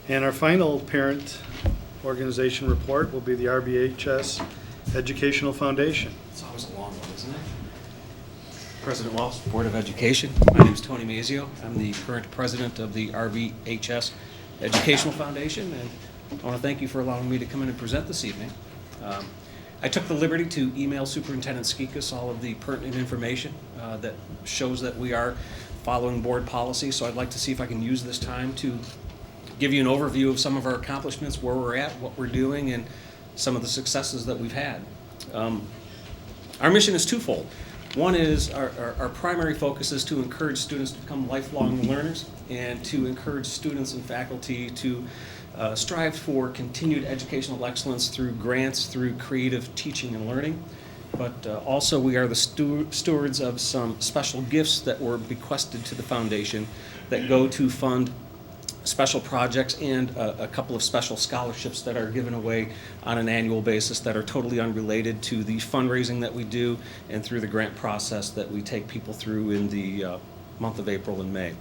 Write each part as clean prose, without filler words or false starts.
And our final parent organization report will be the RBHS Educational Foundation. It's always a long one, isn't it? President Walsh, Board of Education. My name is Tony Mazio. I'm the current president of the RBHS Educational Foundation, and I want to thank you for allowing me to come in and present this evening. I took the liberty to email Superintendent Skikas all of the pertinent information that shows that we are following board policy, so I'd like to see if I can use this time to give you an overview of some of our accomplishments, where we're at, what we're doing, and some of the successes that we've had. Our mission is twofold. One is our primary focus is to encourage students to become lifelong learners and to encourage students and faculty to strive for continued educational excellence through grants, through creative teaching and learning. But also we are the stewards of some special gifts that were bequested to the foundation that go to fund special projects and a couple of special scholarships that are given away on an annual basis that are totally unrelated to the fundraising that we do and through the grant process that we take people through in the month of April and May.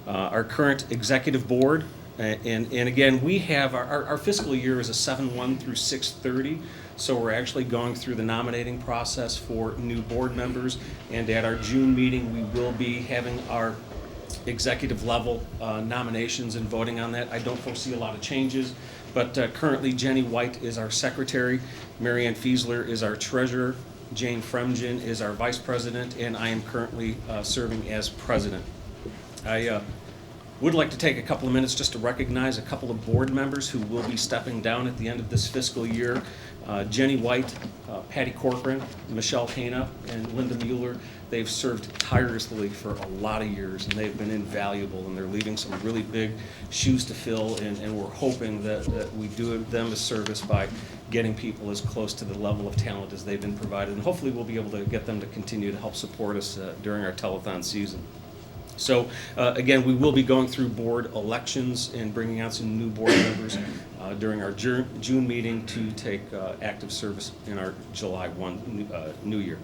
Our current executive board, and again, we have our fiscal year is a 7/1 through 6/30, so we're actually going through the nominating process for new board members, and at our June meeting we will be having our executive level nominations and voting on that. I don't foresee a lot of changes, but currently Jenny White is our secretary, Marianne Fiesler is our treasurer, Jane Fremgen is our vice president, and I am currently serving as president. I would like to take a couple of minutes just to recognize a couple of board members who will be stepping down at the end of this fiscal year. Jenny White, Patty Corcoran, Michelle Cana, and Linda Mueller. They've served tirelessly for a lot of years, and they've been invaluable, and they're leaving some really big shoes to fill, and we're hoping that we do them a service by getting people as close to the level of talent as they've been provided, and hopefully we'll be able to get them to continue to help support us during our telethon season. So again, we will be going through board elections and bringing out some new board members during our June meeting to take active service in our July 1 new year.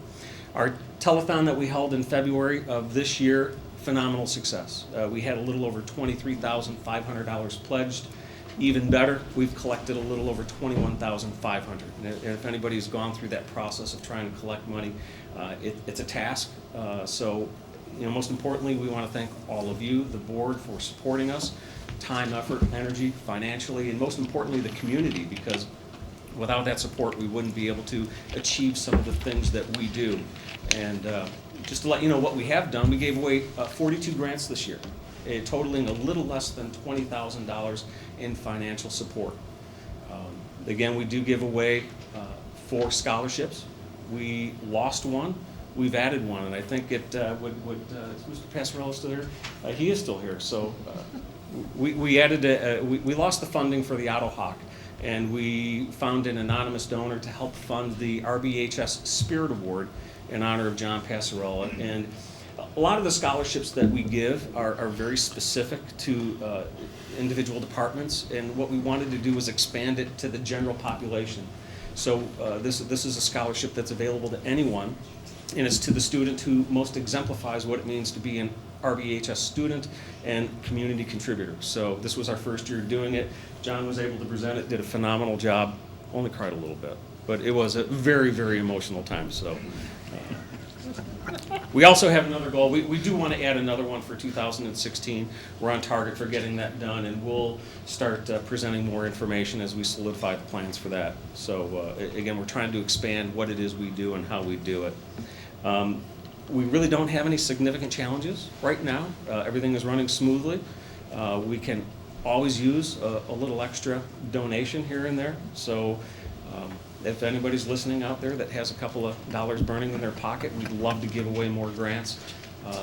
Our telethon that we held in February of this year, phenomenal success. We had a little over $23,500 pledged. Even better, we've collected a little over $21,500. And if anybody's gone through that process of trying to collect money, it's a task. So, you know, most importantly, we want to thank all of you, the board, for supporting us, time, effort, energy, financially, and most importantly, the community, because without that support, we wouldn't be able to achieve some of the things that we do. And just to let you know what we have done, we gave away 42 grants this year, totaling a little less than $20,000 in financial support. Again, we do give away 4 scholarships. We lost one. We've added one, and I think it is Mr. Passarello still here? He is still here. So we added we lost the funding for the Auto Hawk, and we found an anonymous donor to help fund the RBHS Spirit Award in honor of John Passarello. And a lot of the scholarships that we give are very specific to individual departments, and what we wanted to do was expand it to the general population. So this is a scholarship that's available to anyone, and it's to the student who most exemplifies what it means to be an RBHS student and community contributor. So this was our first year doing it. John was able to present it, did a phenomenal job, only cried a little bit, but it was a very, very emotional time. So we also have another goal. We do want to add another one for 2016. We're on target for getting that done, and we'll start presenting more information as we solidify the plans for that. So again, we're trying to expand what it is we do and how we do it. We really don't have any significant challenges right now. Everything is running smoothly. We can always use a little extra donation here and there. So if anybody's listening out there that has a couple of dollars burning in their pocket, we'd love to give away more grants.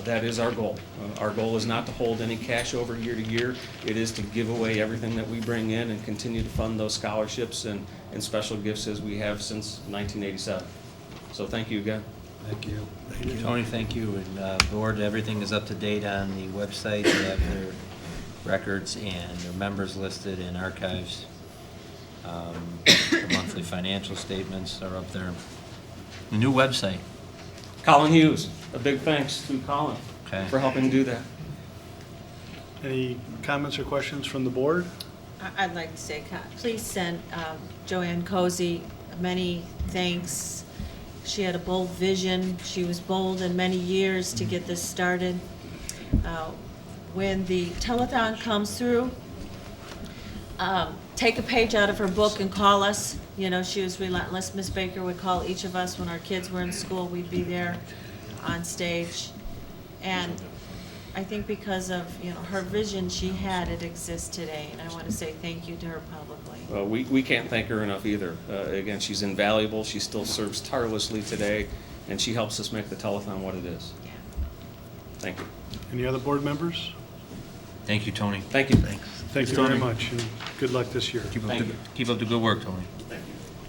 That is our goal. Our goal is not to hold any cash over year to year. It is to give away everything that we bring in and continue to fund those scholarships and special gifts as we have since 1987. So thank you again. Thank you. Thank you. Tony, thank you. And board, everything is up to date on the website. They have their records and their members listed in archives. The monthly financial statements are up there. The new website. Colin Hughes, a big thanks to Colin for helping do that. Any comments or questions from the board? I'd like to say, please send Joanne Cozy many thanks. She had a bold vision. She was bold in many years to get this started. When the telethon comes through, take a page out of her book and call us. You know, she was relentless. Miss Baker would call each of us when our kids were in school. We'd be there on stage. And I think because of, you know, her vision she had, it exists today. And I want to say thank you to her publicly. We can't thank her enough either. Again, she's invaluable. She still serves tirelessly today, and she helps us make the telethon what it is. Yeah. Thank you. Any other board members? Thank you, Tony. Thank you. Thank you very much, and good luck this year. Keep up the good work, Tony.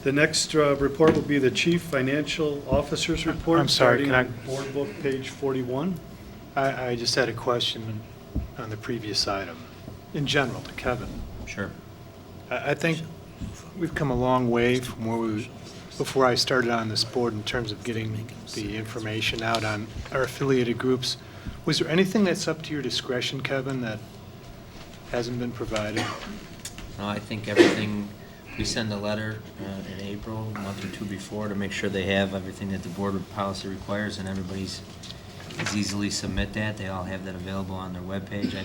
The next report will be the Chief Financial Officer's report. I'm sorry, starting can on Board Book, page 41. I just had a question on the previous item, in general, to Kevin. Sure. I think we've come a long way from where we, before I started on this board, in terms of getting the information out on our affiliated groups. Was there anything that's up to your discretion, Kevin, that hasn't been provided? No, I think everything, we send a letter in April, a month or two before, to make sure they have everything that the board policy requires, and everybody's as easily submit that. They all have that available on their webpage.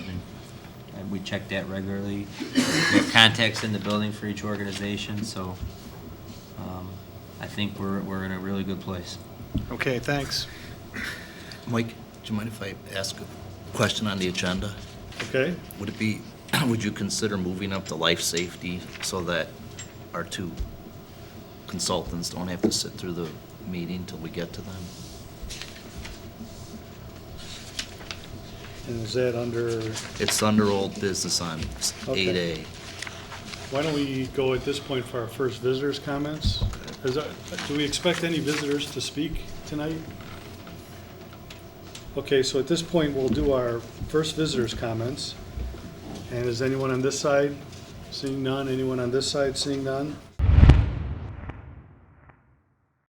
We check that regularly. We have contacts in the building for each organization, so I think we're in a really good place. Okay, thanks. Mike, do you mind if I ask a question on the agenda? Okay? Would it be, would you consider moving up to life safety so that our two consultants don't have to sit through the meeting till we get to them? And is that under, It's under old business on Okay. 8A. why don't we go at this point for our first visitors' comments? Do we expect any visitors to speak tonight? Okay, so at this point, we'll do our first visitors' comments. And is anyone on this side seeing none? Anyone on this side seeing none?